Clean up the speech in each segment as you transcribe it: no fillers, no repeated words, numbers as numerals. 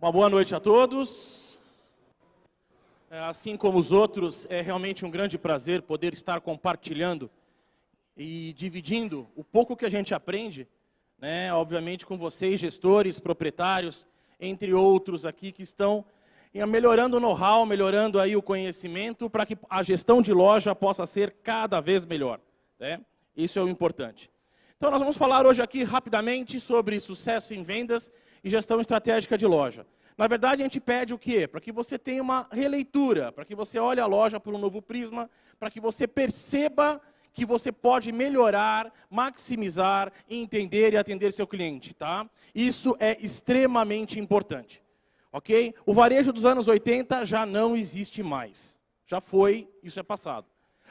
Uma boa noite a todos. Assim como os outros, é realmente um grande prazer poder estar compartilhando e dividindo o pouco que a gente aprende, né, obviamente com vocês, gestores, proprietários, entre outros aqui que estão melhorando o know-how, melhorando aí o conhecimento para que a gestão de loja possa ser cada vez melhor, né? Isso é o importante. Então nós vamos falar hoje aqui rapidamente sobre sucesso em vendas e gestão estratégica de loja. Na verdade, a gente pede o quê? Para que você tenha uma releitura, para que você olhe a loja por um novo prisma, para que você perceba que você pode melhorar, maximizar, entender e atender seu cliente, tá? Isso é extremamente importante, ok? O varejo dos anos 80 já não existe mais. Já foi, isso é passado.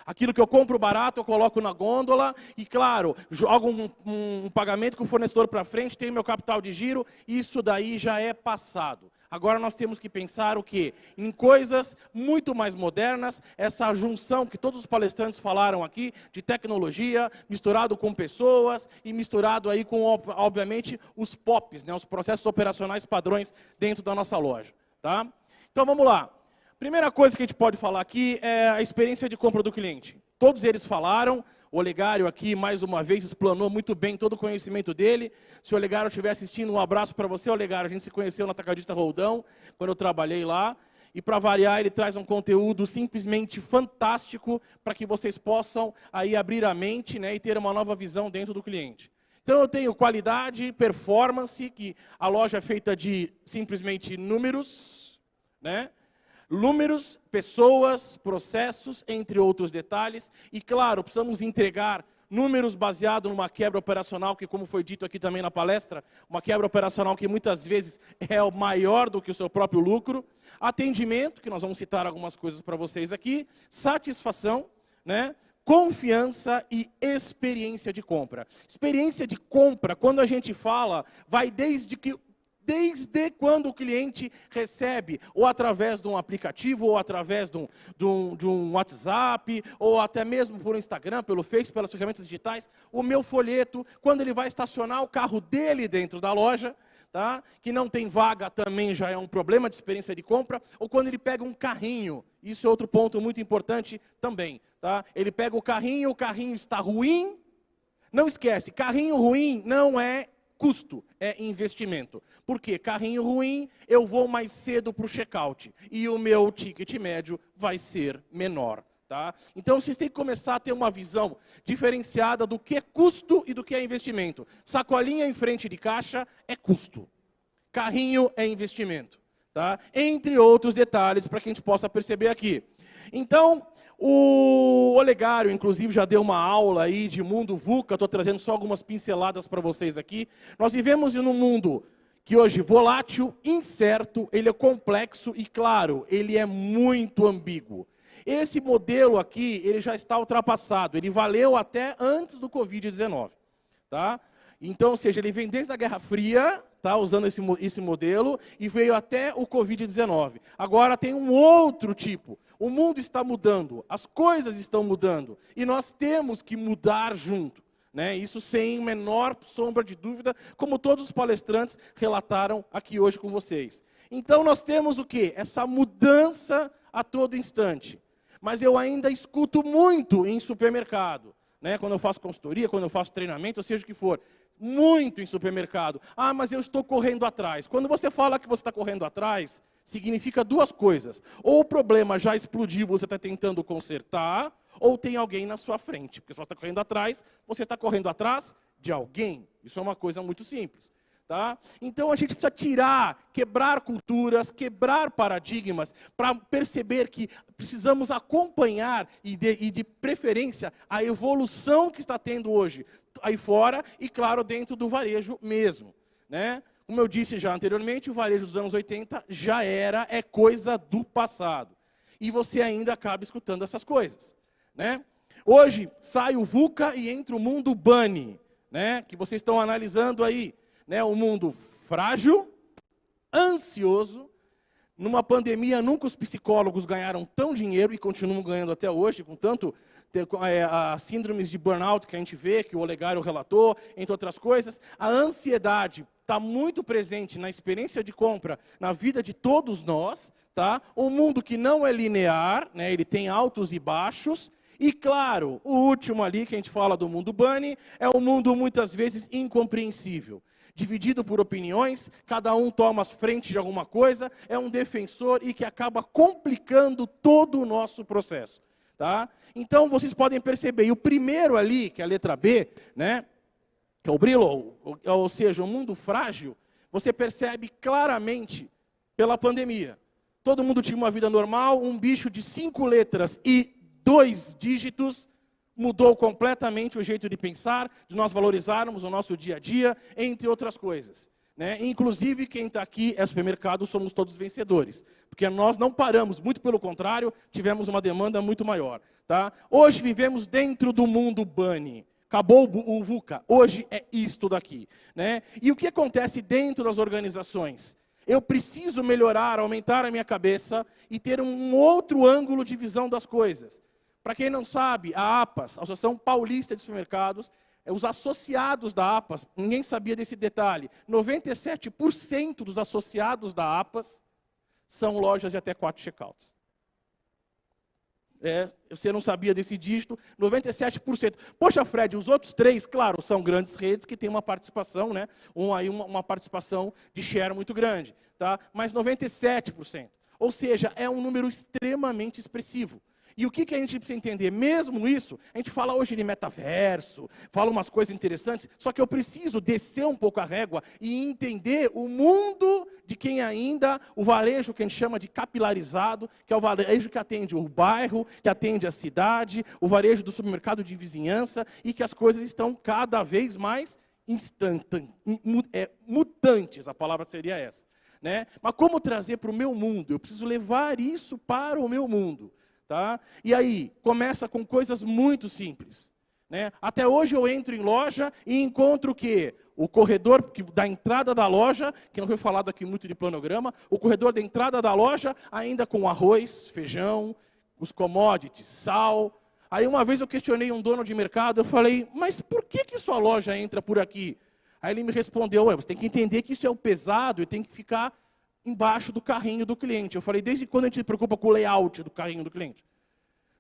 Aquilo que eu compro barato, eu coloco na gôndola e, claro, jogo um pagamento com o fornecedor para frente, tenho meu capital de giro, isso daí já é passado. Agora nós temos que pensar o quê? Em coisas muito mais modernas, essa junção que todos os palestrantes falaram aqui, de tecnologia, misturado com pessoas e misturado aí com, obviamente, os POPs, né, os processos operacionais padrões dentro da nossa loja, tá? Então vamos lá. Primeira coisa que a gente pode falar aqui é a experiência de compra do cliente. Todos eles falaram, o Olegário aqui, mais uma vez, explanou muito bem todo o conhecimento dele. Se o Olegário estiver assistindo, um abraço para você, Olegário. A gente se conheceu na Atacadista Roldão, quando eu trabalhei lá. E para variar, ele traz um conteúdo simplesmente fantástico para que vocês possam aí abrir a mente, né, e ter uma nova visão dentro do cliente. Então eu tenho qualidade, performance, que a loja é feita de simplesmente números, né? Números, pessoas, processos, entre outros detalhes. E, claro, precisamos entregar números baseados numa quebra operacional, que, como foi dito aqui também na palestra, uma quebra operacional que muitas vezes é maior do que o seu próprio lucro. Atendimento, que nós vamos citar algumas coisas para vocês aqui. Satisfação, né? Confiança e experiência de compra. Experiência de compra, quando a gente fala, vai desde quando o cliente recebe, ou através de um aplicativo, ou através de um WhatsApp, ou até mesmo por Instagram, pelo Face, pelas ferramentas digitais, o meu folheto, quando ele vai estacionar o carro dele dentro da loja, tá? Que não tem vaga também já é um problema de experiência de compra, ou quando ele pega um carrinho, isso é outro ponto muito importante também, tá? Ele pega o carrinho está ruim, não esquece, carrinho ruim não é custo, é investimento. Por quê? Carrinho ruim, eu vou mais cedo para o check-out. E o meu ticket médio vai ser menor. Tá? Então, vocês têm que começar a ter uma visão diferenciada do que é custo e do que é investimento. Sacolinha em frente de caixa é custo. Carrinho é investimento. Tá? Entre outros detalhes para que a gente possa perceber aqui. Então, o Olegário, inclusive, já deu uma aula aí de mundo VUCA, estou trazendo só algumas pinceladas para vocês aqui. Nós vivemos num mundo que hoje volátil, incerto, ele é complexo e, claro, ele é muito ambíguo. Esse modelo aqui, ele já está ultrapassado, ele valeu até antes do Covid-19. Tá? Então, ou seja, ele vem desde a Guerra Fria, tá, usando esse modelo, e veio até o Covid-19. Agora tem um outro tipo. O mundo está mudando, as coisas estão mudando, e nós temos que mudar junto, né? Isso sem menor sombra de dúvida, como todos os palestrantes relataram aqui hoje com vocês. Então nós temos o quê? Essa mudança a todo instante. Mas eu ainda escuto muito em supermercado, né? Quando eu faço consultoria, quando eu faço treinamento, ou seja o que for, muito em supermercado. Ah, mas eu estou correndo atrás. Quando você fala que você está correndo atrás, significa duas coisas. Ou o problema já explodiu, você está tentando consertar, ou tem alguém na sua frente. Porque se você está correndo atrás, você está correndo atrás de alguém. Isso é uma coisa muito simples. Tá? Então a gente precisa quebrar culturas, quebrar paradigmas, para perceber que precisamos acompanhar e de preferência a evolução que está tendo hoje aí fora e, claro, dentro do varejo mesmo, né? Como eu disse já anteriormente, o varejo dos anos 80 já é coisa do passado. E você ainda acaba escutando essas coisas, né? Hoje sai o VUCA e entra o mundo BANI, né? Que vocês estão analisando aí, né? O mundo frágil, ansioso. Numa pandemia, nunca os psicólogos ganharam tão dinheiro e continuam ganhando até hoje, com as síndromes de burnout que a gente vê, que o Olegário relatou, entre outras coisas. A ansiedade está muito presente na experiência de compra, na vida de todos nós. Tá? Um mundo que não é linear, né? Ele tem altos e baixos. E claro, o último ali que a gente fala do mundo bunny, é um mundo muitas vezes incompreensível. Dividido por opiniões, cada um toma as frente de alguma coisa, é um defensor e que acaba complicando todo o nosso processo. Tá? Então, vocês podem perceber, e o primeiro ali, que é a letra B, né, que é o Brillo, ou seja, o mundo frágil, você percebe claramente pela pandemia. Todo mundo tinha uma vida normal, um bicho de 5 letras e 2 dígitos, mudou completamente o jeito de pensar, de nós valorizarmos o nosso dia a dia, entre outras coisas. Né? Inclusive, quem está aqui é supermercado, somos todos vencedores. Porque nós não paramos, muito pelo contrário, tivemos uma demanda muito maior. Tá? Hoje vivemos dentro do mundo bunny. Acabou o VUCA, hoje é isto daqui. Né? E o que acontece dentro das organizações? Eu preciso melhorar, aumentar a minha cabeça e ter um outro ângulo de visão das coisas. Para quem não sabe, a APAS, a Associação Paulista de Supermercados, os associados da APAS, ninguém sabia desse detalhe, 97% dos associados da APAS são lojas de até 4 checkouts. Você não sabia desse dígito, 97%. Poxa, Fred, os outros 3, claro, são grandes redes que têm uma participação, né? Uma participação de share muito grande. Tá? Mas 97%. Ou seja, é um número extremamente expressivo. E o que a gente precisa entender? Mesmo isso, a gente fala hoje de metaverso, fala umas coisas interessantes, só que eu preciso descer um pouco a régua e entender o mundo de quem ainda, o varejo que a gente chama de capilarizado, que é o varejo que atende o bairro, que atende a cidade, o varejo do supermercado de vizinhança, e que as coisas estão cada vez mais mutantes, a palavra seria essa. Né? Mas como trazer para o meu mundo? Eu preciso levar isso para o meu mundo. Tá? E aí, começa com coisas muito simples. Né? Até hoje eu entro em loja e encontro o quê? O corredor da entrada da loja, que não foi falado aqui muito de planograma, o corredor da entrada da loja ainda com arroz, feijão, os commodities, sal. Aí uma vez eu questionei um dono de mercado, eu falei, mas por que sua loja entra por aqui? Aí ele me respondeu, você tem que entender que isso é o pesado e tem que ficar embaixo do carrinho do cliente. Eu falei, desde quando a gente se preocupa com o layout do carrinho do cliente?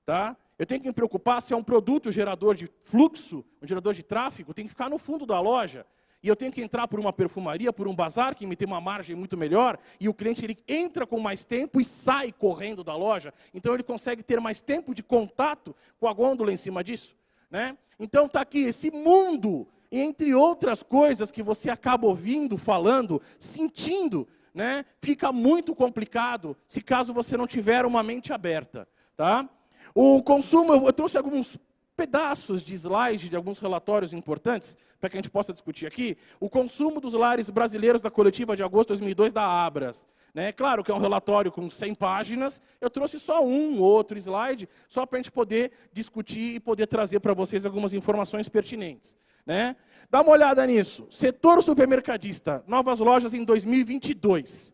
Tá? Eu tenho que me preocupar se é um produto gerador de fluxo, um gerador de tráfego, tem que ficar no fundo da loja. E eu tenho que entrar por uma perfumaria, por um bazar, que me tem uma margem muito melhor, e o cliente ele entra com mais tempo e sai correndo da loja. Então ele consegue ter mais tempo de contato com a gôndola em cima disso. Né? Então está aqui esse mundo, entre outras coisas que você acaba ouvindo, falando, sentindo, né? Fica muito complicado se caso você não tiver uma mente aberta. Tá? O consumo, eu trouxe alguns pedaços de slide de alguns relatórios importantes, para que a gente possa discutir aqui. O consumo dos lares brasileiros da coletiva de agosto de 2002 da Abras. Né? Claro que é um relatório com 100 páginas, eu trouxe só um outro slide, só para a gente poder discutir e poder trazer para vocês algumas informações pertinentes. Né? Dá uma olhada nisso. Setor supermercadista, novas lojas em 2022.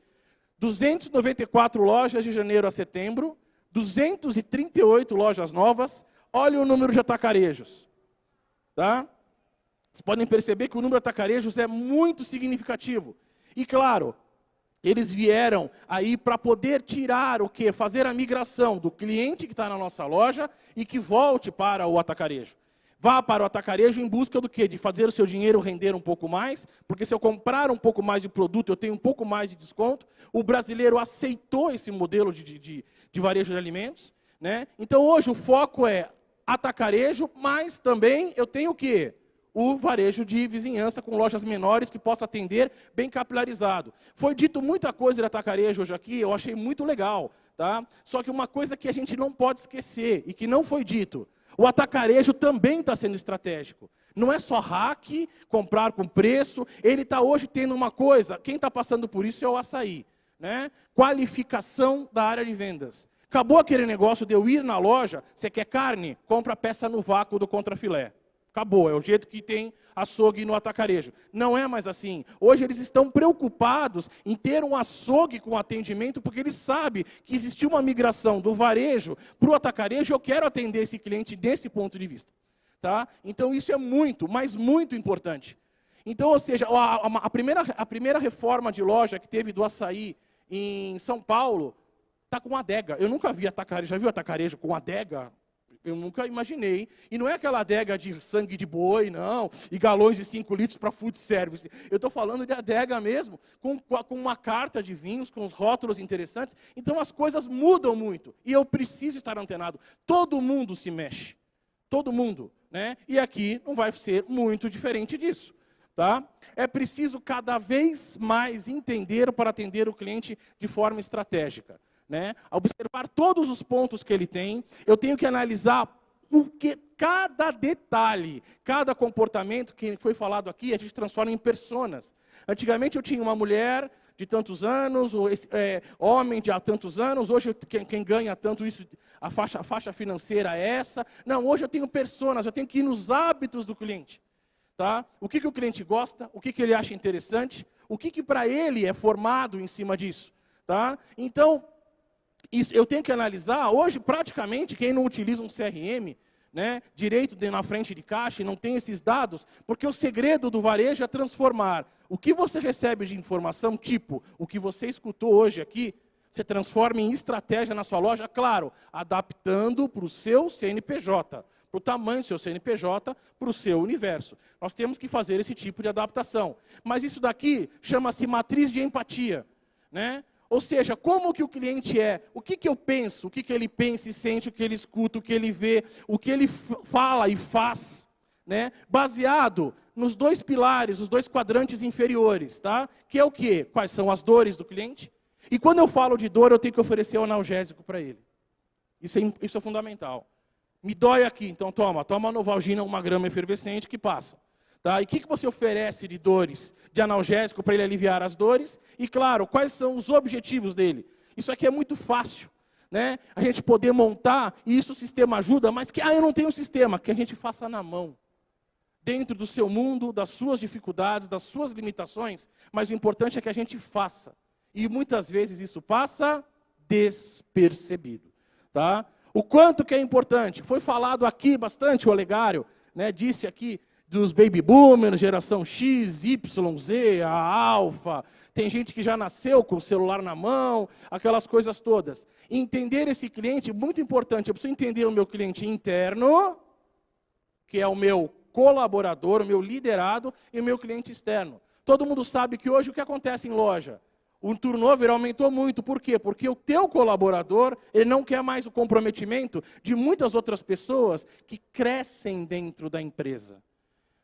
294 lojas de janeiro a setembro, 238 lojas novas. Olha o número de atacarejos. Tá? Vocês podem perceber que o número de atacarejos é muito significativo. E claro, eles vieram aí para poder tirar o quê? Fazer a migração do cliente que está na nossa loja e que volte para o atacarejo. Vá para o atacarejo em busca do quê? De fazer o seu dinheiro render um pouco mais, porque se eu comprar um pouco mais de produto, eu tenho um pouco mais de desconto. O brasileiro aceitou esse modelo de varejo de alimentos. Né? Então, hoje, o foco é atacarejo, mas também eu tenho o quê? O varejo de vizinhança com lojas menores que possa atender bem capilarizado. Foi dito muita coisa de atacarejo hoje aqui, eu achei muito legal. Tá? Só que uma coisa que a gente não pode esquecer e que não foi dito, o atacarejo também está sendo estratégico. Não é só hack, comprar com preço. Ele está hoje tendo uma coisa, quem está passando por isso é o açaí. Né? Qualificação da área de vendas. Acabou aquele negócio de eu ir na loja, você quer carne? Compra peça no vácuo do contrafilé. Acabou, é o jeito que tem açougue no atacarejo. Não é mais assim. Hoje eles estão preocupados em ter um açougue com atendimento, porque eles sabem que existiu uma migração do varejo para o atacarejo, eu quero atender esse cliente desse ponto de vista. Tá? Então isso é muito, mas muito importante. Então, ou seja, a primeira reforma de loja que teve do açaí em São Paulo, está com adega. Eu nunca vi atacarejo, já viu atacarejo com adega? Eu nunca imaginei. E não é aquela adega de sangue de boi, não, e galões de 5 litros para food service. Eu estou falando de adega mesmo, com uma carta de vinhos, com os rótulos interessantes. Então as coisas mudam muito. E eu preciso estar antenado. Todo mundo se mexe. Todo mundo. Né? E aqui não vai ser muito diferente disso. Tá? É preciso cada vez mais entender para atender o cliente de forma estratégica. Né? Observar todos os pontos que ele tem, eu tenho que analisar cada detalhe, cada comportamento que foi falado aqui, a gente transforma em personas. Antigamente eu tinha uma mulher de tantos anos, homem de há tantos anos, hoje quem ganha tanto isso, a faixa financeira é essa. Não, hoje eu tenho personas, eu tenho que ir nos hábitos do cliente. Tá? O que o cliente gosta, o que ele acha interessante, o que para ele é formado em cima disso. Tá? Então, isso, eu tenho que analisar, hoje praticamente, quem não utiliza um CRM, né, direito na frente de caixa e não tem esses dados, porque o segredo do varejo é transformar o que você recebe de informação, tipo, o que você escutou hoje aqui, você transforma em estratégia na sua loja, claro, adaptando para o seu CNPJ, para o tamanho do seu CNPJ, para o seu universo. Nós temos que fazer esse tipo de adaptação. Mas isso daqui chama-se matriz de empatia, né? Ou seja, como que o cliente é, o que eu penso, o que ele pensa e sente, o que ele escuta, o que ele vê, o que ele fala e faz, né? Baseado nos 2 pilares, os 2 quadrantes inferiores, tá? Que é o quê? Quais são as dores do cliente? E quando eu falo de dor, eu tenho que oferecer o analgésico para ele. Isso é fundamental. Me dói aqui, então toma Novalgina, 1 grama efervescente que passa. Tá? E o que você oferece de dores, de analgésico para ele aliviar as dores? E claro, quais são os objetivos dele? Isso aqui é muito fácil, né? A gente poder montar, e isso o sistema ajuda, mas que eu não tenho sistema, que a gente faça na mão. Dentro do seu mundo, das suas dificuldades, das suas limitações, mas o importante é que a gente faça. E muitas vezes isso passa despercebido. Tá? O quanto que é importante? Foi falado aqui bastante, o Olegário, né, disse aqui, dos baby boomers, geração X, Y, Z, a alfa. Tem gente que já nasceu com o celular na mão, aquelas coisas todas. Entender esse cliente, muito importante. Eu preciso entender o meu cliente interno, que é o meu colaborador, o meu liderado, e o meu cliente externo. Todo mundo sabe que hoje o que acontece em loja? O turnover aumentou muito. Por quê? Porque o teu colaborador, ele não quer mais o comprometimento de muitas outras pessoas que crescem dentro da empresa.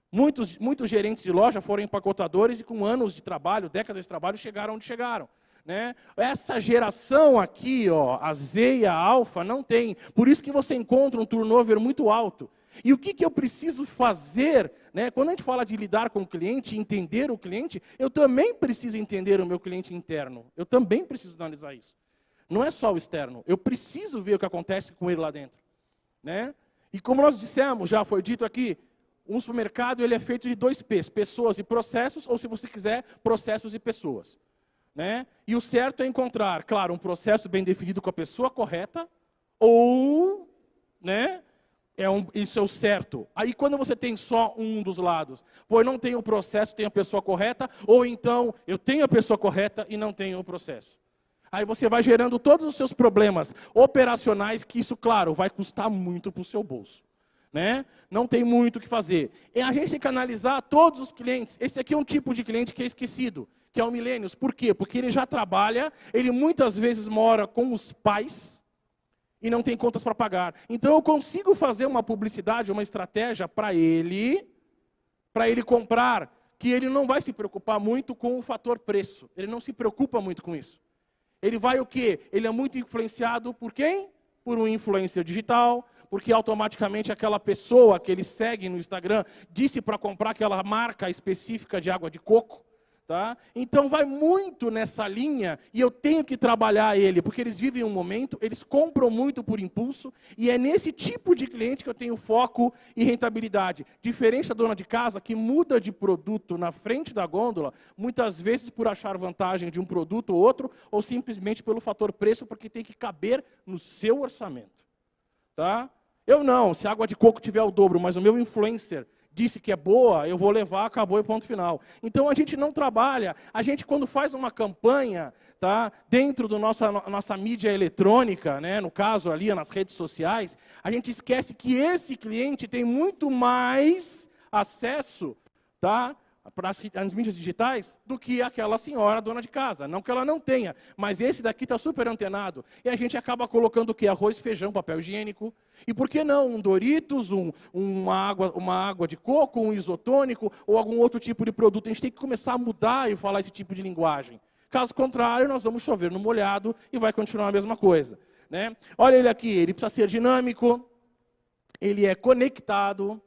Muitos gerentes de loja foram empacotadores e com anos de trabalho, décadas de trabalho, chegaram onde chegaram. Né? Essa geração aqui, ó, a Z e a alfa, não tem. Por isso que você encontra um turnover muito alto. E o que eu preciso fazer, né? Quando a gente fala de lidar com o cliente, entender o cliente, eu também preciso entender o meu cliente interno. Eu também preciso analisar isso. Não é só o externo. Eu preciso ver o que acontece com ele lá dentro. Né? E como nós dissemos, já foi dito aqui, um supermercado ele é feito de 2 P's, pessoas e processos, ou se você quiser, processos e pessoas. Né? E o certo é encontrar, claro, um processo bem definido com a pessoa correta, ou, né, isso é o certo. Aí quando você tem só um dos lados, eu não tenho o processo, tenho a pessoa correta, ou então eu tenho a pessoa correta e não tenho o processo. Aí você vai gerando todos os seus problemas operacionais, que isso, claro, vai custar muito para o seu bolso. Né? Não tem muito o que fazer. E a gente tem que analisar todos os clientes. Esse aqui é um tipo de cliente que é esquecido, que é o millennials. Por quê? Porque ele já trabalha, ele muitas vezes mora com os pais e não tem contas para pagar. Então eu consigo fazer uma publicidade, uma estratégia para ele comprar, que ele não vai se preocupar muito com o fator preço. Ele não se preocupa muito com isso. Ele vai o quê? Ele é muito influenciado por quem? Por um influencer digital, porque automaticamente aquela pessoa que ele segue no Instagram disse para comprar aquela marca específica de água de coco. Tá? Então vai muito nessa linha e eu tenho que trabalhar ele, porque eles vivem um momento, eles compram muito por impulso e é nesse tipo de cliente que eu tenho foco e rentabilidade. Diferente da dona de casa que muda de produto na frente da gôndola, muitas vezes por achar vantagem de um produto ou outro, ou simplesmente pelo fator preço, porque tem que caber no seu orçamento. Tá? Eu não, se a água de coco tiver o dobro, mas o meu influencer disse que é boa, eu vou levar, acabou e ponto final. Então a gente não trabalha, a gente quando faz uma campanha, tá, dentro da nossa mídia eletrônica, né, no caso ali nas redes sociais, a gente esquece que esse cliente tem muito mais acesso, tá, para as mídias digitais do que aquela senhora dona de casa. Não que ela não tenha, mas esse daqui está super antenado. E a gente acaba colocando o quê? Arroz, feijão, papel higiênico. E por que não um Doritos, uma água de coco, um isotônico ou algum outro tipo de produto? A gente tem que começar a mudar e falar esse tipo de linguagem. Caso contrário, nós vamos chover no molhado e vai continuar a mesma coisa. Né? Olha ele aqui, ele precisa ser dinâmico, ele é conectado,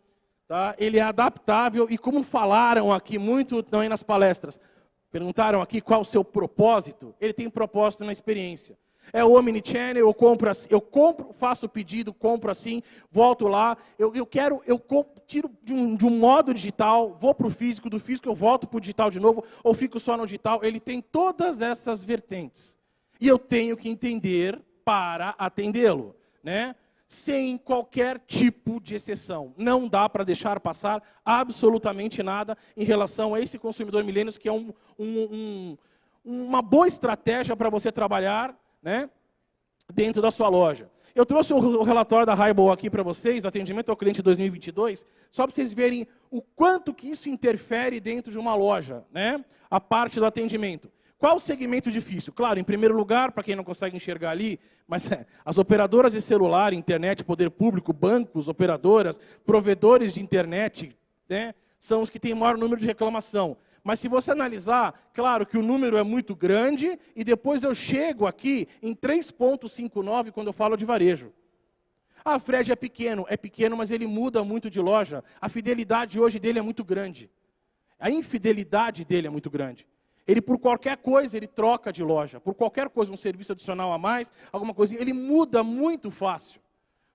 tá? Ele é adaptável e como falaram aqui muito também nas palestras, perguntaram aqui qual o seu propósito, ele tem propósito na experiência. É o omnichannel, eu compro, faço o pedido, compro assim, volto lá, eu tiro de um modo digital, vou para o físico, do físico eu volto para o digital de novo, ou fico só no digital, ele tem todas essas vertentes. E eu tenho que entender para atendê-lo, né? Sem qualquer tipo de exceção. Não dá para deixar passar absolutamente nada em relação a esse consumidor milênios, que é uma boa estratégia para você trabalhar, né, dentro da sua loja. Eu trouxe o relatório da Haibo aqui para vocês, atendimento ao cliente 2022, só para vocês verem o quanto que isso interfere dentro de uma loja, né, a parte do atendimento. Qual o segmento difícil? Claro, em primeiro lugar, para quem não consegue enxergar ali, mas as operadoras de celular, internet, poder público, bancos, operadoras, provedores de internet, né, são os que têm maior número de reclamação. Mas se você analisar, claro que o número é muito grande e depois eu chego aqui em 3,59 quando eu falo de varejo. Ah, Fred é pequeno, mas ele muda muito de loja. A fidelidade hoje dele é muito grande. A infidelidade dele é muito grande. Ele, por qualquer coisa, ele troca de loja. Por qualquer coisa, um serviço adicional a mais, alguma coisinha, ele muda muito fácil.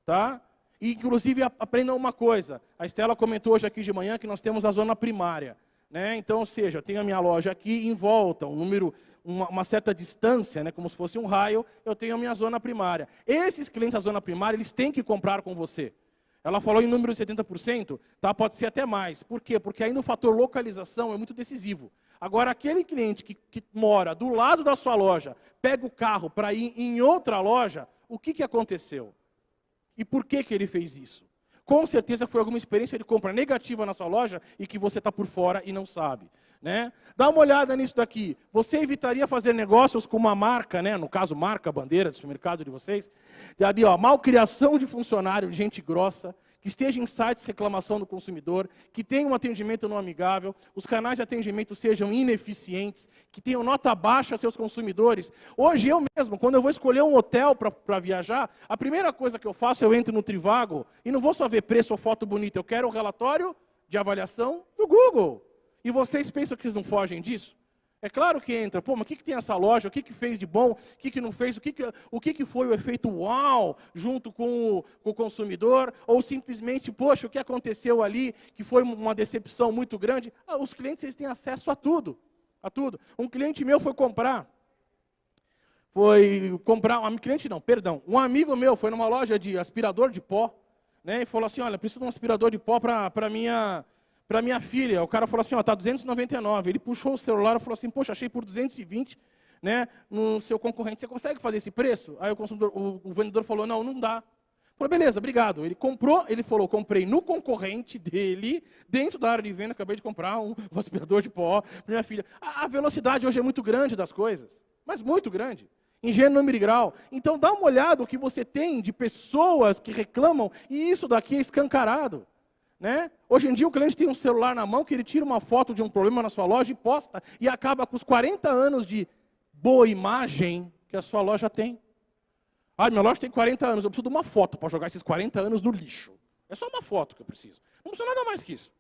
Tá? E, inclusive, aprendam uma coisa. A Estela comentou hoje aqui de manhã que nós temos a zona primária. Né? Então, ou seja, eu tenho a minha loja aqui em volta, uma certa distância, né? Como se fosse um raio, eu tenho a minha zona primária. Esses clientes da zona primária, eles têm que comprar com você. Ela falou em número de 70%, tá? Pode ser até mais. Por quê? Porque ainda o fator localização é muito decisivo. Agora, aquele cliente que mora do lado da sua loja, pega o carro para ir em outra loja, o que aconteceu? E por que ele fez isso? Com certeza foi alguma experiência de compra negativa na sua loja e que você está por fora e não sabe. Né? Dá uma olhada nisso daqui. Você evitaria fazer negócios com uma marca, né? No caso, marca, bandeira de supermercado de vocês. E ali, ó, malcriação de funcionário, de gente grossa, que esteja em sites de reclamação do consumidor, que tenha um atendimento não amigável, os canais de atendimento sejam ineficientes, que tenham nota baixa a seus consumidores. Hoje, eu mesmo, quando eu vou escolher um hotel para viajar, a primeira coisa que eu faço, eu entro no Trivago e não vou só ver preço ou foto bonita, eu quero o relatório de avaliação do Google. E vocês pensam que vocês não fogem disso? É claro que entra. Pô, mas o que tem essa loja? O que fez de bom? O que não fez? O que foi o efeito uau junto com o consumidor? Ou simplesmente, poxa, o que aconteceu ali que foi uma decepção muito grande? Ah, os clientes eles têm acesso a tudo. A tudo. Um cliente meu um amigo meu foi numa loja de aspirador de pó, né, e falou assim, olha, preciso de um aspirador de pó para minha filha. O cara falou assim, ó, tá 299. Ele puxou o celular e falou assim, poxa, achei por 220, né, no seu concorrente. Você consegue fazer esse preço? Aí o vendedor falou, não dá. Falou, beleza, obrigado. Ele comprou, ele falou, comprei no concorrente dele, dentro da área de venda, acabei de comprar um aspirador de pó para minha filha. A velocidade hoje é muito grande das coisas, mas muito grande. Em gênero, número e grau. Então dá uma olhada o que você tem de pessoas que reclamam, e isso daqui é escancarado. Né? Hoje em dia o cliente tem um celular na mão que ele tira uma foto de um problema na sua loja e posta, e acaba com os 40 anos de boa imagem que a sua loja tem. Ah, minha loja tem 40 anos, eu preciso de uma foto para jogar esses 40 anos no lixo. É só uma foto que eu preciso. Não precisa nada mais que isso.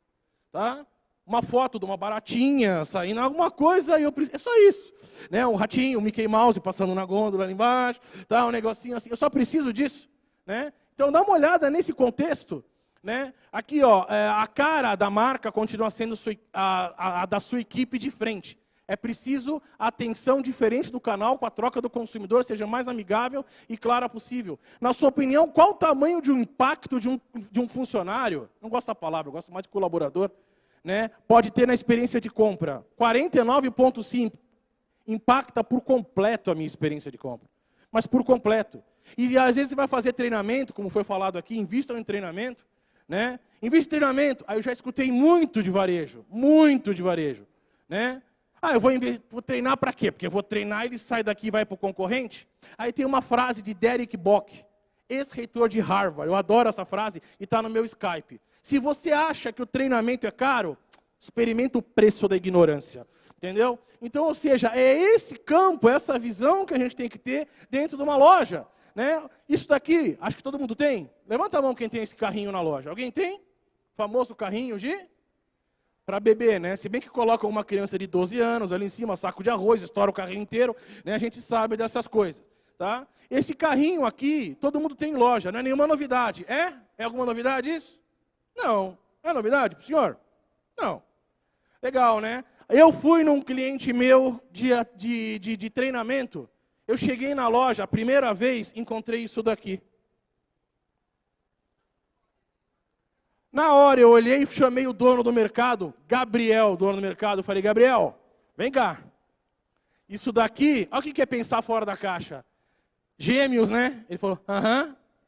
Tá? uma foto de uma baratinha saindo, alguma coisa, é só isso. Né? Um ratinho, um Mickey Mouse passando na gôndola ali embaixo, tá? Um negocinho assim, eu só preciso disso. Né? Então dá uma olhada nesse contexto. Né? Aqui, ó, a cara da marca continua sendo a da sua equipe de frente. É preciso atenção diferente do canal, com a troca do consumidor, seja mais amigável e clara possível. Na sua opinião, qual o tamanho de um impacto de um funcionário, não gosto da palavra, eu gosto mais de colaborador, né, pode ter na experiência de compra? 49,5 impacta por completo a minha experiência de compra. Mas por completo. E às vezes você vai fazer treinamento, como foi falado aqui, invistam em treinamento. Né? Invista em treinamento. Aí eu já escutei muito de varejo. Né? Eu vou treinar para quê? Porque eu vou treinar, ele sai daqui e vai para o concorrente. Aí tem uma frase de Derek Bock, ex-reitor de Harvard. Eu adoro essa frase e está no meu Skype. Se você acha que o treinamento é caro, experimenta o preço da ignorância. Entendeu? Então, ou seja, é esse campo, essa visão que a gente tem que ter dentro de uma loja. Né? Isso daqui, acho que todo mundo tem. Levanta a mão quem tem esse carrinho na loja. Alguém tem? Famoso carrinho para bebê, né? Se bem que coloca uma criança de 12 anos ali em cima, saco de arroz, estoura o carrinho inteiro, né? A gente sabe dessas coisas. Tá? Esse carrinho aqui, todo mundo tem em loja, não é nenhuma novidade. É? É alguma novidade isso? Não. É novidade para o senhor? Não. Legal, né? Eu fui num cliente meu de treinamento. Eu cheguei na loja, a primeira vez, encontrei isso daqui. Na hora eu olhei e chamei o dono do mercado, Gabriel, dono do mercado, falei, Gabriel, vem cá. Isso daqui, olha o que é pensar fora da caixa. Gêmeos, né? Ele falou,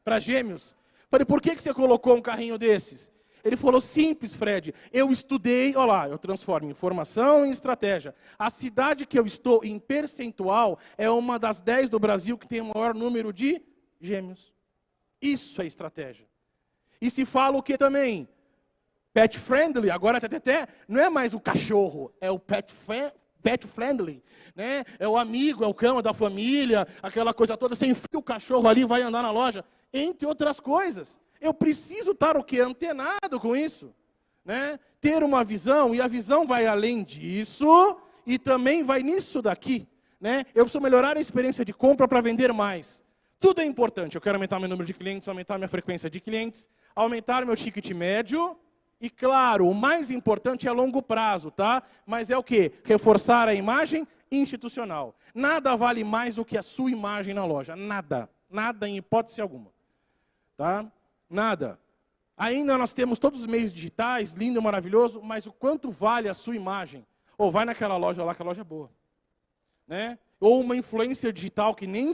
para gêmeos. Falei, por que você colocou um carrinho desses? Ele falou, simples, Fred, eu estudei, olha lá, eu transformo informação em estratégia. A cidade que eu estou, em percentual, é uma das 10 do Brasil que tem o maior número de gêmeos. Isso é estratégia. E se fala o que também? Pet friendly, agora até não é mais o cachorro, é o pet friendly. Né? É o amigo, é o cão, é da família, aquela coisa toda. Você enfia o cachorro ali, vai andar na loja, entre outras coisas. Eu preciso estar o quê? Antenado com isso. Né? Ter uma visão, e a visão vai além disso, e também vai nisso daqui. Né? Eu preciso melhorar a experiência de compra para vender mais. Tudo é importante. Eu quero aumentar meu número de clientes, aumentar minha frequência de clientes, aumentar meu ticket médio, e claro, o mais importante é a longo prazo, tá? Mas é o quê? Reforçar a imagem institucional. Nada vale mais do que a sua imagem na loja. Nada. Nada em hipótese alguma. Tá? Nada. Ainda nós temos todos os meios digitais, lindo, maravilhoso, mas o quanto vale a sua imagem? Ou vai naquela loja lá, que a loja é boa. Né? Ou uma influencer digital que nem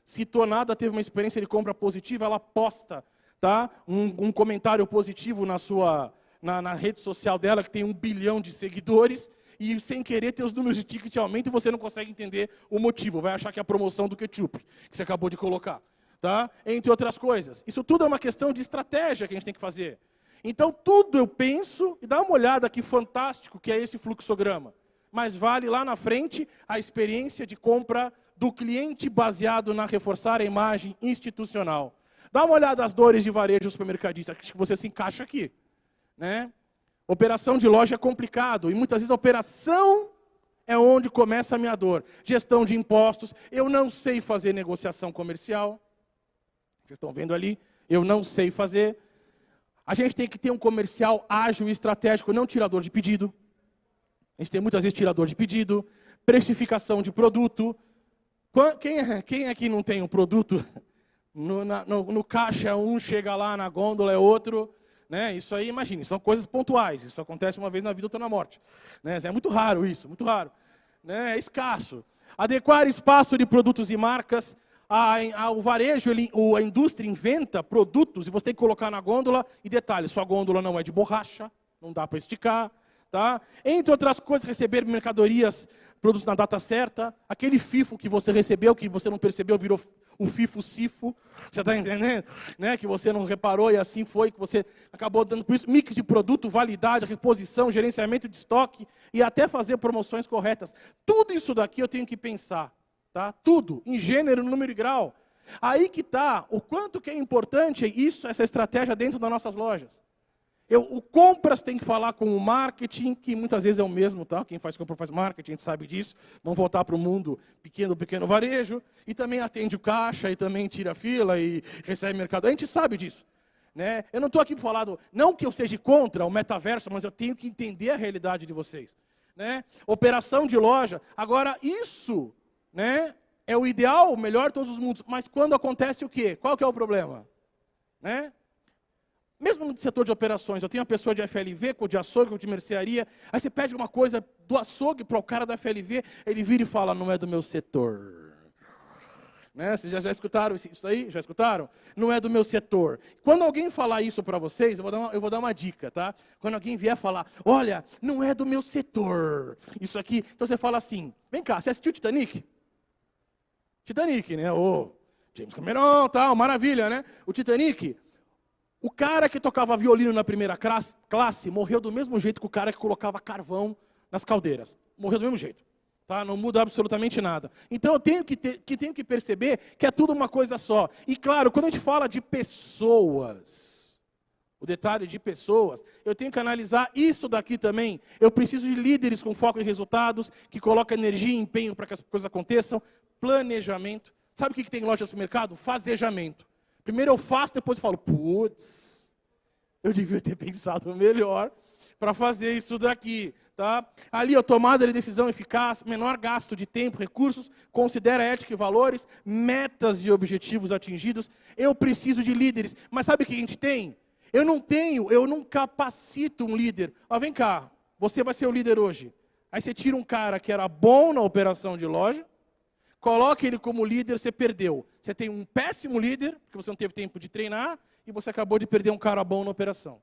citou nada, teve uma experiência de compra positiva, ela posta, tá? um comentário positivo na rede social dela, que tem 1 bilhão de seguidores, e sem querer ter os números de ticket aumentam e você não consegue entender o motivo. Vai achar que é a promoção do ketchup, que você acabou de colocar. Tá? Entre outras coisas. Isso tudo é uma questão de estratégia que a gente tem que fazer. Então, tudo eu penso, e dá uma olhada que fantástico que é esse fluxograma. Mas vale lá na frente a experiência de compra do cliente baseado na reforçar a imagem institucional. Dá uma olhada às dores de varejo do supermercadista, acho que você se encaixa aqui. Né? Operação de loja é complicado, e muitas vezes a operação é onde começa a minha dor. Gestão de impostos, eu não sei fazer negociação comercial. Vocês estão vendo ali, eu não sei fazer. A gente tem que ter um comercial ágil e estratégico, não tirador de pedido. A gente tem muitas vezes tirador de pedido, precificação de produto. Quem aqui não tem um produto? No caixa um, chega lá na gôndola é outro. Né? Isso aí, imagine, são coisas pontuais. Isso acontece uma vez na vida, outra na morte. Né? É muito raro isso, muito raro. Né? É escasso. Adequar espaço de produtos e marcas. O varejo, a indústria inventa produtos e você tem que colocar na gôndola. E detalhe, sua gôndola não é de borracha, não dá para esticar. Tá? Entre outras coisas, receber mercadorias, produtos na data certa. Aquele FIFO que você recebeu, que você não percebeu, virou o FIFO-CIFO. Você está entendendo? Né? Que você não reparou e assim foi, que você acabou dando por isso. Mix de produto, validade, reposição, gerenciamento de estoque e até fazer promoções corretas. Tudo isso daqui eu tenho que pensar. Tá? Tudo, em gênero, número e grau. Aí que está o quanto que é importante essa estratégia dentro das nossas lojas. O compras tem que falar com o marketing, que muitas vezes é o mesmo, tá? Quem faz compra faz marketing, a gente sabe disso. Vamos voltar para o mundo pequeno varejo. E também atende o caixa, e também tira fila, e recebe mercado. A gente sabe disso. Né? Eu não estou aqui para falar, não que eu seja contra o metaverso, mas eu tenho que entender a realidade de vocês. Né? Operação de loja. Agora, isso, né, é o ideal, o melhor de todos os mundos. Mas quando acontece o quê? Qual que é o problema? Né? Mesmo no setor de operações, eu tenho uma pessoa de FLV, de açougue, de mercearia, aí você pede uma coisa do açougue para o cara da FLV, ele vira e fala, não é do meu setor. Né? Vocês já escutaram isso aí? Já escutaram? Não é do meu setor. Quando alguém falar isso para vocês, eu vou dar uma dica, tá? Quando alguém vier falar, olha, não é do meu setor, isso aqui, então você fala assim, vem cá, você assistiu Titanic? Titanic, né? James Cameron, tal, maravilha, né? O Titanic... O cara que tocava violino na primeira classe morreu do mesmo jeito que o cara que colocava carvão nas caldeiras. Morreu do mesmo jeito. Tá? Não muda absolutamente nada. Então eu tenho que perceber que é tudo uma coisa só. E claro, quando a gente fala de pessoas, o detalhe de pessoas, eu tenho que analisar isso daqui também. Eu preciso de líderes com foco em resultados, que colocam energia e empenho para que as coisas aconteçam. Planejamento. Sabe o que tem em loja de supermercado? Fazejamento. Primeiro eu faço, depois eu falo, putz, eu devia ter pensado melhor para fazer isso daqui. Tá? Ali, a tomada de decisão eficaz, menor gasto de tempo, recursos, considera ética e valores, metas e objetivos atingidos. Eu preciso de líderes. Mas sabe o que a gente tem? Eu não capacito um líder. Vem cá, você vai ser o líder hoje. Aí você tira um cara que era bom na operação de loja, coloca ele como líder, você perdeu. Você tem um péssimo líder, porque você não teve tempo de treinar, e você acabou de perder um cara bom na operação.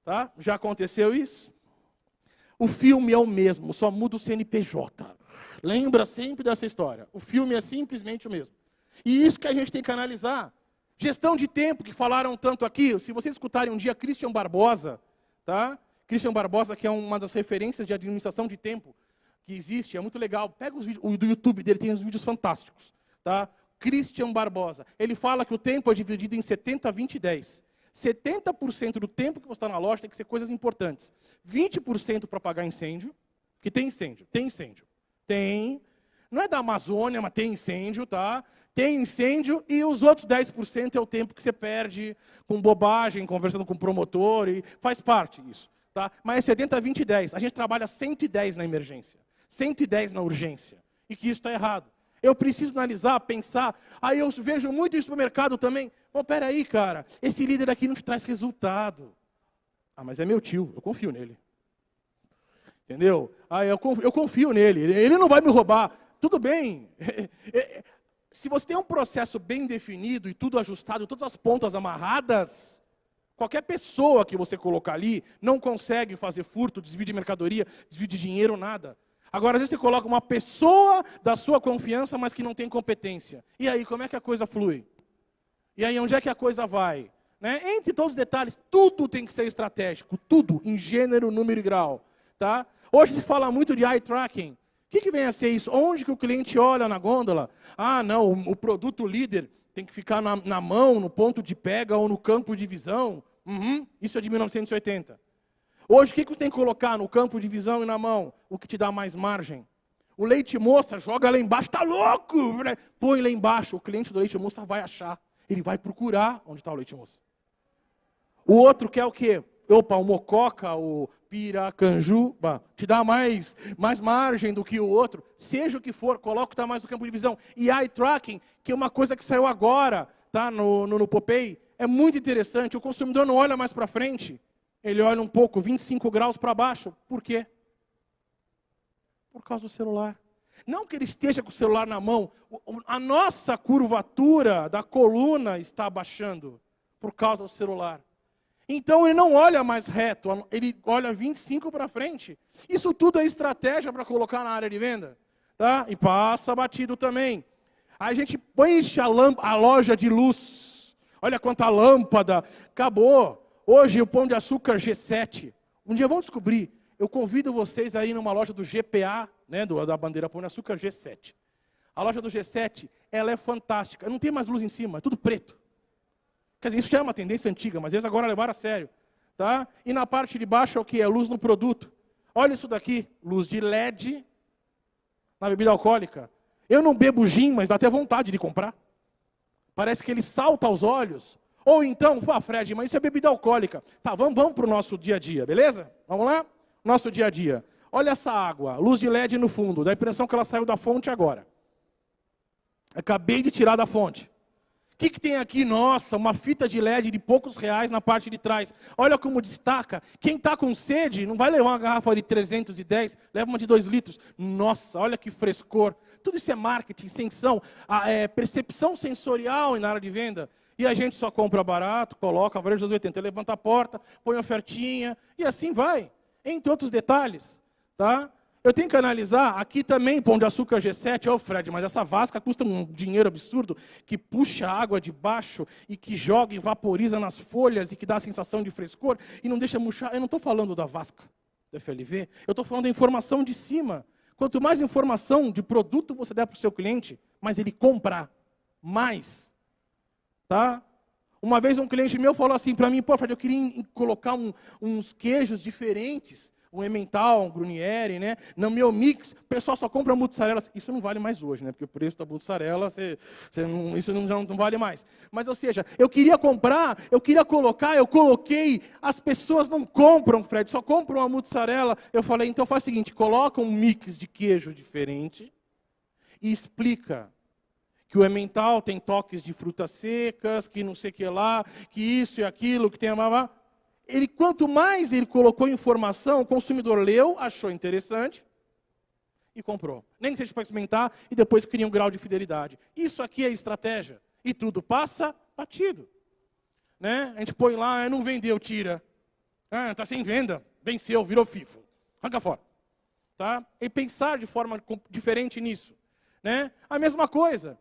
Tá? Já aconteceu isso? O filme é o mesmo, só muda o CNPJ. Lembra sempre dessa história. O filme é simplesmente o mesmo. E isso que a gente tem que analisar. Gestão de tempo, que falaram tanto aqui. Se vocês escutarem um dia Christian Barbosa, tá? Christian Barbosa, que é uma das referências de administração de tempo que existe, é muito legal. Pega os vídeos, o do YouTube dele tem uns vídeos fantásticos, tá? Christian Barbosa, ele fala que o tempo é dividido em 70, 20 e 10. 70% do tempo que você está na loja tem que ser coisas importantes. 20% para apagar incêndio, que tem incêndio. Tem. Não é da Amazônia, mas tem incêndio, tá? Tem incêndio e os outros 10% é o tempo que você perde com bobagem, conversando com o promotor, e faz parte disso. Tá? Mas é 70, 20 e 10. A gente trabalha 110 na emergência, 110 na urgência. E que isso está errado. Eu preciso analisar, pensar. Aí eu vejo muito isso no mercado também. Bom, peraí, cara, esse líder aqui não te traz resultado. Mas é meu tio, eu confio nele. Entendeu? Eu confio nele, ele não vai me roubar. Tudo bem. Se você tem um processo bem definido e tudo ajustado, todas as pontas amarradas, qualquer pessoa que você colocar ali não consegue fazer furto, desvio de mercadoria, desvio de dinheiro, nada. Agora, às vezes você coloca uma pessoa da sua confiança, mas que não tem competência. E aí, como é que a coisa flui? E aí, onde é que a coisa vai? Né? Entre todos os detalhes, tudo tem que ser estratégico. Tudo, em gênero, número e grau. Tá? Hoje se fala muito de eye tracking. O que vem a ser isso? Onde que o cliente olha na gôndola? Não, o produto líder tem que ficar na mão, no ponto de pega ou no campo de visão. Isso é de 1980. Hoje, o que você tem que colocar no campo de visão e na mão? O que te dá mais margem. O leite moça, joga lá embaixo, tá louco? Põe lá embaixo, o cliente do leite moça vai achar. Ele vai procurar onde está o leite moça. O outro quer o quê? O mococa, o piracanjuba, te dá mais margem do que o outro. Seja o que for, coloca o que está mais no campo de visão. E eye tracking, que é uma coisa que saiu agora, tá? no Popeye, é muito interessante. O consumidor não olha mais para frente. Ele olha um pouco, 25 graus para baixo. Por quê? Por causa do celular. Não que ele esteja com o celular na mão. A nossa curvatura da coluna está abaixando por causa do celular. Então ele não olha mais reto, ele olha 25 para frente. Isso tudo é estratégia para colocar na área de venda. Tá? E passa batido também. Aí a gente enche a loja de luz. Olha quanta lâmpada. Acabou. Hoje o Pão de Açúcar G7. Um dia vamos descobrir. Eu convido vocês a ir numa loja do GPA, né, da bandeira Pão de Açúcar G7. A loja do G7, ela é fantástica. Não tem mais luz em cima, é tudo preto. Quer dizer, isso já é uma tendência antiga, mas eles agora levaram a sério. tá? E na parte de baixo é o que? É luz no produto. Olha isso daqui, luz de LED na bebida alcoólica. Eu não bebo gin, mas dá até vontade de comprar. Parece que ele salta aos olhos. Ou então, Fred, mas isso é bebida alcoólica. Tá, vamos para o nosso dia a dia, beleza? Vamos lá? Nosso dia a dia. Olha essa água, luz de LED no fundo. Dá a impressão que ela saiu da fonte agora. Acabei de tirar da fonte. O que tem aqui? Nossa, uma fita de LED de poucos reais na parte de trás. Olha como destaca. Quem está com sede não vai levar uma garrafa de 310, leva uma de 2 litros. Nossa, olha que frescor. Tudo isso é marketing, extensão, percepção sensorial na área de venda. E a gente só compra barato, coloca a varejo dos 80, levanta a porta, põe ofertinha, e assim vai. Entre outros detalhes, tá? Eu tenho que analisar, aqui também, Pão de Açúcar G7, Fred, mas essa vasca custa um dinheiro absurdo, que puxa a água de baixo e que joga e vaporiza nas folhas e que dá a sensação de frescor e não deixa murchar. Eu não estou falando da vasca do FLV, eu estou falando da informação de cima. Quanto mais informação de produto você der para o seu cliente, mais ele compra mais. Tá? Uma vez um cliente meu falou assim para mim, Fred, eu queria colocar uns queijos diferentes, um Emmental, um Gruyère, né? No meu mix, o pessoal só compra mussarela. Isso não vale mais hoje, né? Porque o preço da mussarela, isso não vale mais. Mas, ou seja, eu queria comprar, eu queria colocar, eu coloquei, as pessoas não compram, Fred, só compram a mussarela. Eu falei, então faz o seguinte, coloca um mix de queijo diferente e explica que o Emmental tem toques de frutas secas, que não sei o que lá, que isso e aquilo, que tem a... Quanto mais ele colocou informação, o consumidor leu, achou interessante e comprou. Nem que seja para experimentar e depois cria um grau de fidelidade. Isso aqui é estratégia. E tudo passa batido. Né? A gente põe lá, não vendeu, tira. Está sem venda, venceu, virou FIFO. Arranca fora. Tá? E pensar de forma diferente nisso. Né? A mesma coisa.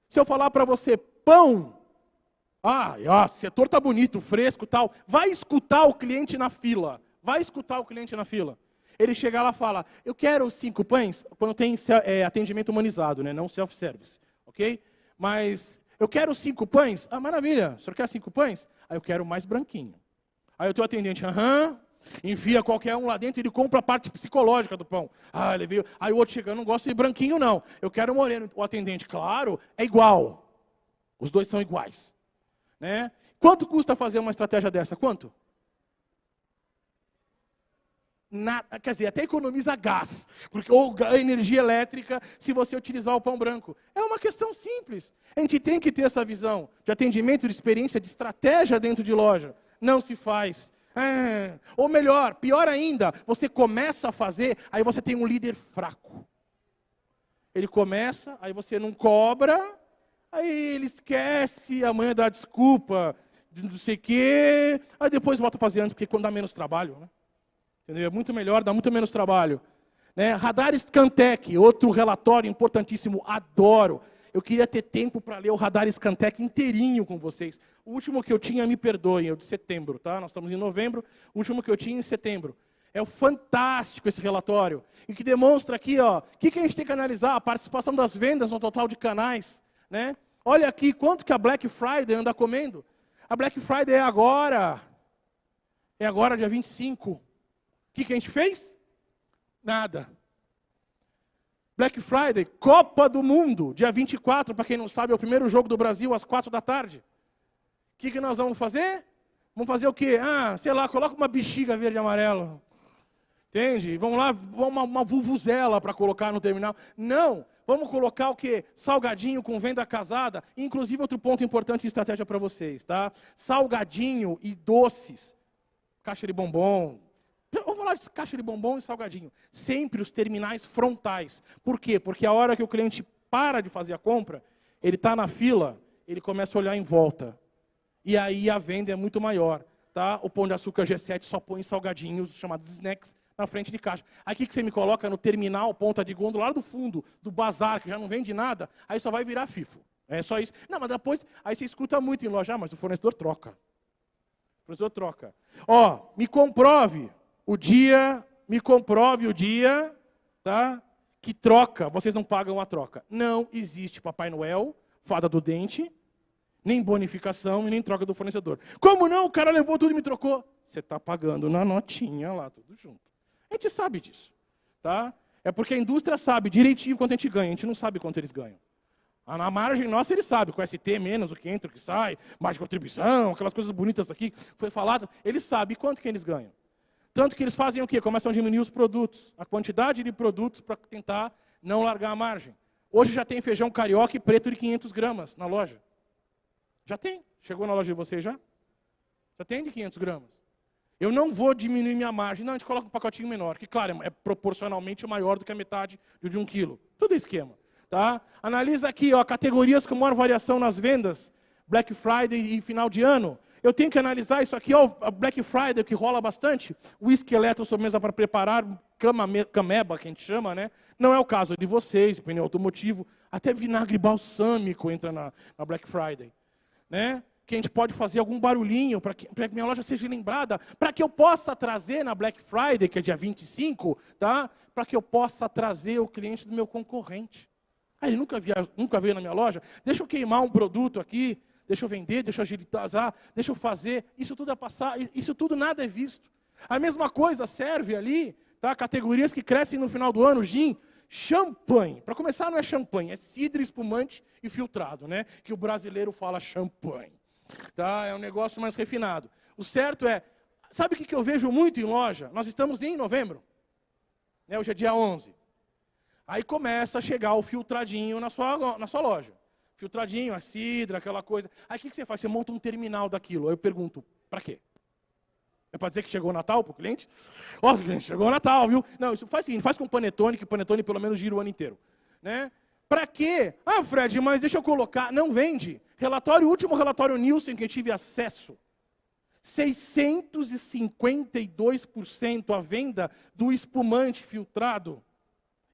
Se eu falar para você, pão... o setor está bonito, fresco e tal. Vai escutar o cliente na fila. Vai escutar o cliente na fila. Ele chega lá e fala, eu quero 5 pães, quando tem atendimento humanizado, né? Não self-service. Ok? Mas eu quero 5 pães. Maravilha. O senhor quer 5 pães? Aí eu quero mais branquinho. Aí o teu atendente, enfia qualquer um lá dentro e ele compra a parte psicológica do pão. Ele veio. Aí o outro chega, eu não gosto de branquinho não. Eu quero moreno. O atendente, claro, é igual. Os dois são iguais. Né? Quanto custa fazer uma estratégia dessa? Quanto? Quer dizer, até economiza gás, ou energia elétrica, se você utilizar o pão branco. É uma questão simples. A gente tem que ter essa visão de atendimento, de experiência, de estratégia dentro de loja. Não se faz. Ou melhor, pior ainda, você começa a fazer, aí você tem um líder fraco. Ele começa, aí você não cobra... Aí ele esquece, amanhã dá desculpa, de não sei o quê, aí depois volta a fazer antes, porque quando dá menos trabalho, né? Entendeu? É muito melhor, dá muito menos trabalho. Né? Radar Scantec, outro relatório importantíssimo, adoro. Eu queria ter tempo para ler o Radar Scantec inteirinho com vocês. O último que eu tinha, me perdoem, é o de setembro, tá? Nós estamos em novembro, o último que eu tinha em setembro. É fantástico esse relatório, e que demonstra aqui, o que a gente tem que analisar? A participação das vendas no total de canais. Né? Olha aqui, quanto que a Black Friday anda comendo. A Black Friday é agora. É agora, dia 25. O que a gente fez? Nada. Black Friday, Copa do Mundo, dia 24, para quem não sabe, é o primeiro jogo do Brasil, às 4 da tarde. O que nós vamos fazer? Vamos fazer o quê? Sei lá, coloca uma bexiga verde e amarelo. Entende? Vamos lá, uma vuvuzela para colocar no terminal. Não, vamos colocar o quê? Salgadinho com venda casada. Inclusive, outro ponto importante de estratégia para vocês, tá? Salgadinho e doces. Caixa de bombom. Vamos falar de caixa de bombom e salgadinho. Sempre os terminais frontais. Por quê? Porque a hora que o cliente para de fazer a compra, ele está na fila, ele começa a olhar em volta. E aí a venda é muito maior. Tá? O Pão de Açúcar G7 só põe salgadinhos, chamados snacks, na frente de caixa. Aqui que você me coloca no terminal, ponta de gôndola, lá do fundo, do bazar, que já não vende nada, aí só vai virar FIFO. É só isso. Não, mas depois, aí você escuta muito em loja, mas o fornecedor troca. O fornecedor troca. Me comprove o dia, tá? Que troca, vocês não pagam a troca. Não existe Papai Noel, fada do dente, Nem bonificação e nem troca do fornecedor. Como não? O cara levou tudo e me trocou. Você está pagando na notinha lá, tudo junto. A gente sabe disso. Tá? É porque a indústria sabe direitinho quanto a gente ganha. A gente não sabe quanto eles ganham. Na margem nossa, eles sabem. Com o ST menos, o que entra, o que sai, margem de contribuição, aquelas coisas bonitas aqui, foi falado. Eles sabem quanto que eles ganham. Tanto que eles fazem o quê? Começam a diminuir os produtos. A quantidade de produtos para tentar não largar a margem. Hoje já tem feijão carioca e preto de 500 gramas na loja. Já tem. Chegou na loja de vocês já? Já tem de 500 gramas. Eu não vou diminuir minha margem. Não, a gente coloca um pacotinho menor, que, claro, é proporcionalmente maior do que a metade de 1 quilo. Tudo é esquema. Tá? Analisa aqui, ó, categorias com maior variação nas vendas, Black Friday e final de ano. Eu tenho que analisar isso aqui, ó, a Black Friday, que rola bastante, whisky eletro, sobremesa para preparar, cameba, que a gente chama, né? Não é o caso de vocês, pneu automotivo, até vinagre balsâmico entra na Black Friday. Né? Que a gente pode fazer algum barulhinho para que minha loja seja lembrada, para que eu possa trazer na Black Friday, que é dia 25, tá? Para que eu possa trazer o cliente do meu concorrente. Ah, ele nunca veio na minha loja? Deixa eu queimar um produto aqui, deixa eu vender, deixa eu agilizar, deixa eu fazer. Isso tudo é passar, isso tudo nada é visto. A mesma coisa serve ali, tá? Categorias que crescem no final do ano, gin, champanhe. Para começar, não é champanhe, é cidra, espumante e filtrado, né? Que o brasileiro fala champanhe. Tá? É um negócio mais refinado. O certo é, sabe o que eu vejo muito em loja? Nós estamos em novembro. Né? Hoje é dia 11. Aí começa a chegar o filtradinho na sua loja. Filtradinho, a cidra, aquela coisa. Aí o que você faz? Você monta um terminal daquilo. Aí eu pergunto, para quê? É para dizer que chegou o Natal para o cliente? Ó, cliente, chegou o Natal, viu? Não, isso faz o seguinte, faz com panetone, que panetone pelo menos gira o ano inteiro. Né? Para quê? Ah, Fred, mas deixa eu colocar. Não vende. Relatório, último relatório Nielsen que eu tive acesso. 652% a venda do espumante filtrado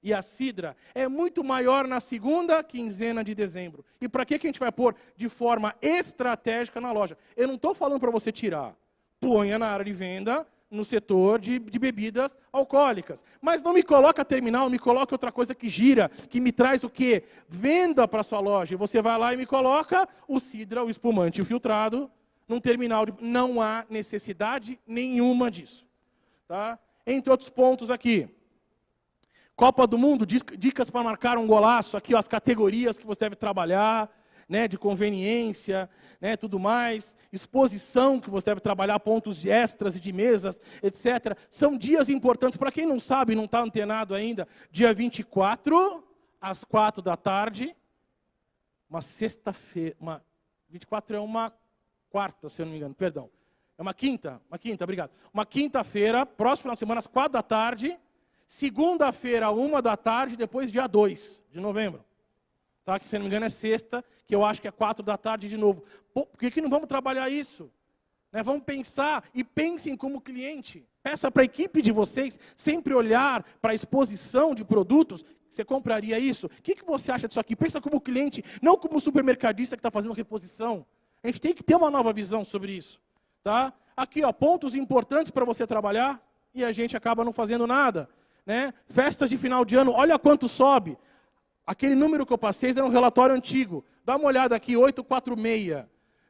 e a cidra é muito maior na segunda quinzena de dezembro. E para que a gente vai pôr de forma estratégica na loja? Eu não estou falando para você tirar. Ponha na área de venda, no setor de bebidas alcoólicas. Mas não me coloca terminal, me coloca outra coisa que gira, que me traz o quê? Venda para a sua loja. E você vai lá e me coloca o cidra, o espumante, o filtrado, num terminal. Não há necessidade nenhuma disso. Tá? Entre outros pontos aqui. Copa do Mundo, dicas para marcar um golaço. Aqui, ó, as categorias que você deve trabalhar. Né, de conveniência, né, tudo mais, exposição que você deve trabalhar, pontos de extras e de mesas, etc. São dias importantes. Para quem não sabe, não está antenado ainda, dia 24, às 4 da tarde, uma sexta-feira, 24 é uma quarta, se eu não me engano, perdão. É uma quinta, obrigado. Uma quinta-feira, próximo final de semana, às 4 da tarde, segunda-feira, 1 da tarde, depois dia 2 de novembro. Tá? Que, se não me engano, é sexta, que eu acho que é 4 da tarde de novo. Pô, por que não vamos trabalhar isso? Né? Vamos pensar e pensem como cliente. Peça para a equipe de vocês sempre olhar para a exposição de produtos. Você compraria isso? O que você acha disso aqui? Pensa como cliente, não como supermercadista que está fazendo reposição. A gente tem que ter uma nova visão sobre isso. Tá? Aqui, ó, pontos importantes para você trabalhar e a gente acaba não fazendo nada. Né? Festas de final de ano, olha quanto sobe. Aquele número que eu passei era um relatório antigo. Dá uma olhada aqui, 846.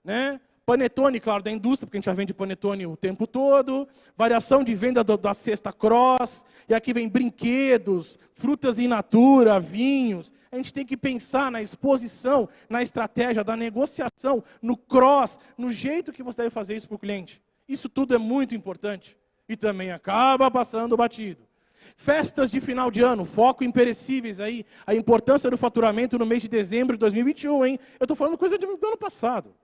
Né? Panetone, claro, da indústria, porque a gente já vende panetone o tempo todo. Variação de venda da cesta cross. E aqui vem brinquedos, frutas in natura, vinhos. A gente tem que pensar na exposição, na estratégia da negociação, no cross, no jeito que você deve fazer isso para o cliente. Isso tudo é muito importante. E também acaba passando batido. Festas de final de ano, foco em perecíveis aí, a importância do faturamento no mês de dezembro de 2021, hein? Eu estou falando coisa do ano passado.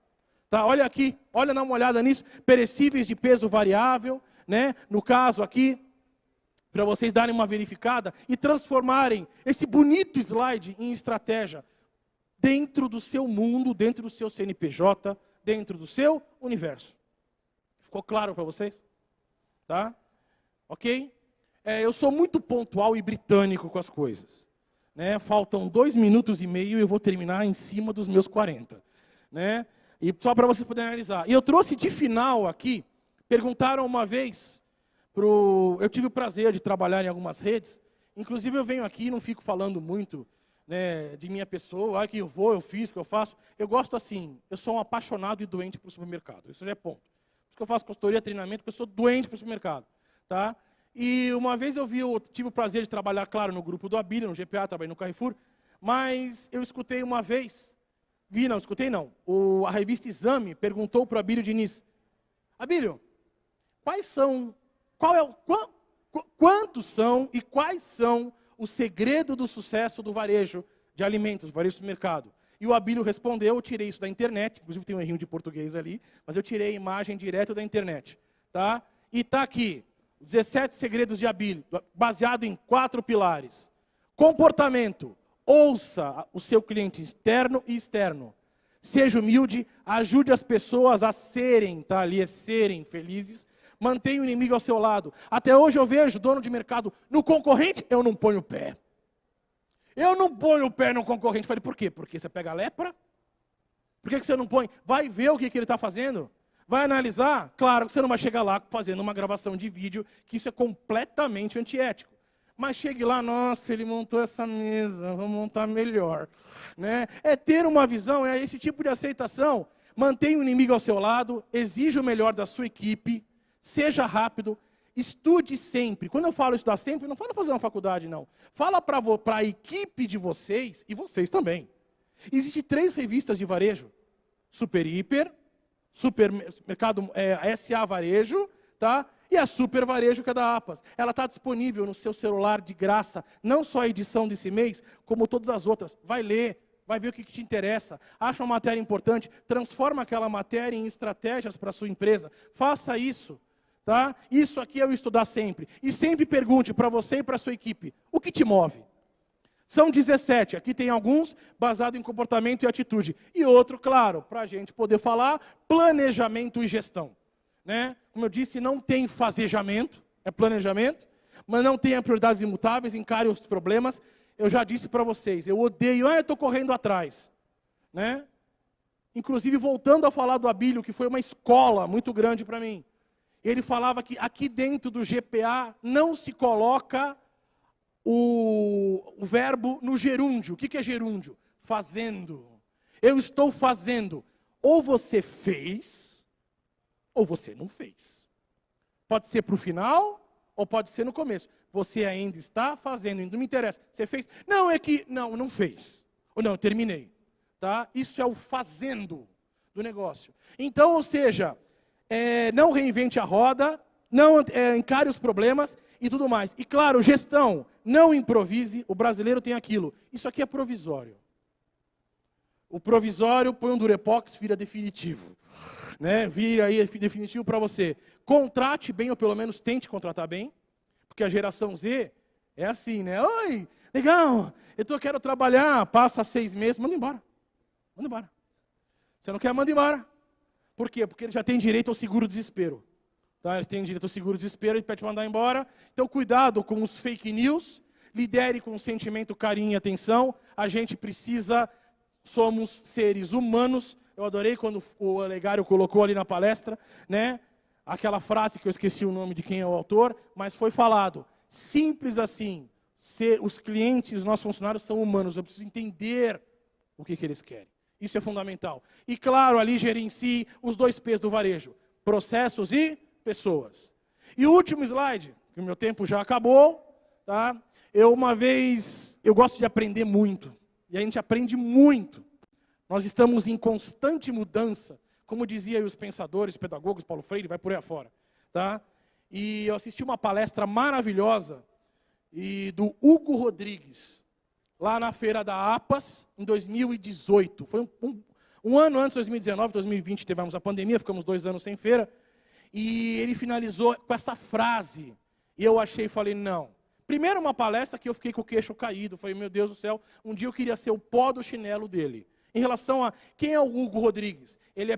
Tá? Olha aqui, olha, dá uma olhada nisso, perecíveis de peso variável, né? No caso aqui, para vocês darem uma verificada e transformarem esse bonito slide em estratégia dentro do seu mundo, dentro do seu CNPJ, dentro do seu universo. Ficou claro para vocês? Tá? Ok? Eu sou muito pontual e britânico com as coisas. Né? Faltam 2 minutos e meio e eu vou terminar em cima dos meus 40. Né? E só para você poder analisar. E eu trouxe de final aqui, perguntaram uma vez, eu tive o prazer de trabalhar em algumas redes, inclusive eu venho aqui e não fico falando muito né, de minha pessoa, que eu vou, eu fiz, que eu faço. Eu gosto assim, eu sou um apaixonado e doente por supermercado. Isso já é ponto. Por isso que eu faço consultoria, treinamento, porque eu sou doente por supermercado. Tá? E uma vez eu tive o prazer de trabalhar, claro, no grupo do Abílio, no GPA, trabalhei no Carrefour, mas eu escutei uma vez, a revista Exame perguntou para o Abílio Diniz, Abílio, quantos são e quais são o segredo do sucesso do varejo de alimentos, varejo do mercado? E o Abílio respondeu, eu tirei isso da internet, inclusive tem um errinho de português ali, mas eu tirei a imagem direto da internet. Tá? E está aqui, 17 segredos de Abílio, baseado em 4 pilares. Comportamento, ouça o seu cliente interno e externo. Seja humilde, ajude as pessoas a serem, tá ali, é serem felizes. Mantenha o inimigo ao seu lado. Até hoje eu vejo dono de mercado, no concorrente eu não ponho o pé. Eu não ponho o pé no concorrente. Falei, por quê? Porque você pega a lepra? Por que você não põe? Vai ver o que ele está fazendo. Vai analisar? Claro que você não vai chegar lá fazendo uma gravação de vídeo, que isso é completamente antiético. Mas chegue lá, nossa, ele montou essa mesa, vamos montar melhor. Né? É ter uma visão, é esse tipo de aceitação. Mantenha o inimigo ao seu lado, exija o melhor da sua equipe, seja rápido, estude sempre. Quando eu falo estudar sempre, não falo fazer uma faculdade, não. Fala para a equipe de vocês, e vocês também. Existem 3 revistas de varejo. Super Hiper, Supermercado SA Varejo, tá? E a Super Varejo, que é da APAS. Ela está disponível no seu celular de graça, não só a edição desse mês, como todas as outras. Vai ler, vai ver o que te interessa. Acha uma matéria importante, transforma aquela matéria em estratégias para a sua empresa. Faça isso. Tá? Isso aqui é o estudar sempre. E sempre pergunte para você e para a sua equipe, o que te move? São 17, aqui tem alguns baseados em comportamento e atitude. E outro, claro, para a gente poder falar, planejamento e gestão. Né? Como eu disse, não tem fazejamento, é planejamento, mas não tenha prioridades imutáveis, encare os problemas. Eu já disse para vocês, eu odeio, eu estou correndo atrás. Né? Inclusive, voltando a falar do Abílio, que foi uma escola muito grande para mim. Ele falava que aqui dentro do GPA não se coloca o verbo no gerúndio. O que é gerúndio? Fazendo. Eu estou fazendo. Ou você fez, ou você não fez. Pode ser para o final, ou pode ser no começo. Você ainda está fazendo, não me interessa. Você fez? Não, é que, não fez. Ou não, eu terminei. Tá? Isso é o fazendo do negócio. Então, ou seja, não reinvente a roda, não encare os problemas e tudo mais. E claro, gestão, não improvise, o brasileiro tem aquilo. Isso aqui é provisório. O provisório põe um durepox, vira definitivo. Né? Vira aí definitivo para você. Contrate bem, ou pelo menos tente contratar bem, porque a geração Z é assim, né? Oi, legal, eu quero trabalhar, passa 6 meses, manda embora. Manda embora. Você não quer, manda embora. Por quê? Porque ele já tem direito ao seguro-desemprego. Tá? Ele tem direito ao seguro-desemprego, ele pede para mandar embora. Então, cuidado com os fake news. Lidere com sentimento, carinho e atenção. A gente precisa, somos seres humanos. Eu adorei quando o Olegário colocou ali na palestra, né? Aquela frase que eu esqueci o nome de quem é o autor, mas foi falado. Simples assim. Os clientes, os nossos funcionários são humanos. Eu preciso entender o que eles querem. Isso é fundamental. E claro, ali gerencie os 2 P's do varejo. Processos e pessoas. E o último slide, que o meu tempo já acabou. Tá? Eu gosto de aprender muito. E a gente aprende muito. Nós estamos em constante mudança. Como diziam os pensadores, pedagogos, Paulo Freire, vai por aí afora. Tá? E eu assisti uma palestra maravilhosa do Hugo Rodrigues, lá na feira da APAS, em 2018. Foi um ano antes de 2019, 2020 tivemos a pandemia, ficamos 2 anos sem feira. E ele finalizou com essa frase. E eu falei, não. Primeiro uma palestra que eu fiquei com o queixo caído. Falei, meu Deus do céu, um dia eu queria ser o pó do chinelo dele. Em relação a quem é o Hugo Rodrigues? Ele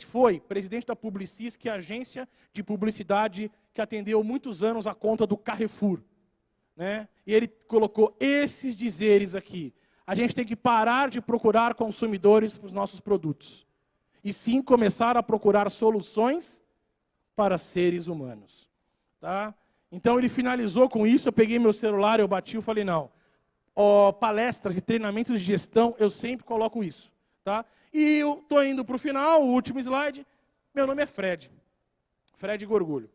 foi presidente da Publicis, que é a agência de publicidade que atendeu muitos anos a conta do Carrefour. Né? E ele colocou esses dizeres aqui. A gente tem que parar de procurar consumidores para os nossos produtos. E sim começar a procurar soluções para seres humanos. Tá? Então ele finalizou com isso, eu peguei meu celular, eu bati e falei, não. palestras e treinamentos de gestão, eu sempre coloco isso. Tá? E eu estou indo para o final, o último slide. Meu nome é Fred. Fred Gorgulho.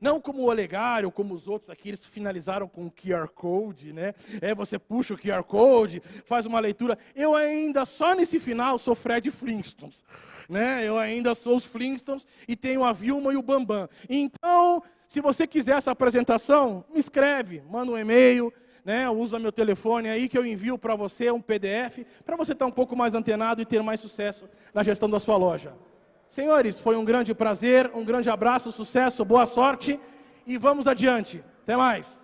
Não como o Olegário, como os outros aqui, eles finalizaram com o QR Code, né? Você puxa o QR Code, faz uma leitura. Eu ainda, só nesse final, sou Fred Flintstones. Né? Eu ainda sou os Flintstones e tenho a Vilma e o Bambam. Então, se você quiser essa apresentação, me escreve, manda um e-mail, né? Usa meu telefone aí que eu envio para você um PDF, para você estar um pouco mais antenado e ter mais sucesso na gestão da sua loja. Senhores, foi um grande prazer, um grande abraço, sucesso, boa sorte e vamos adiante. Até mais.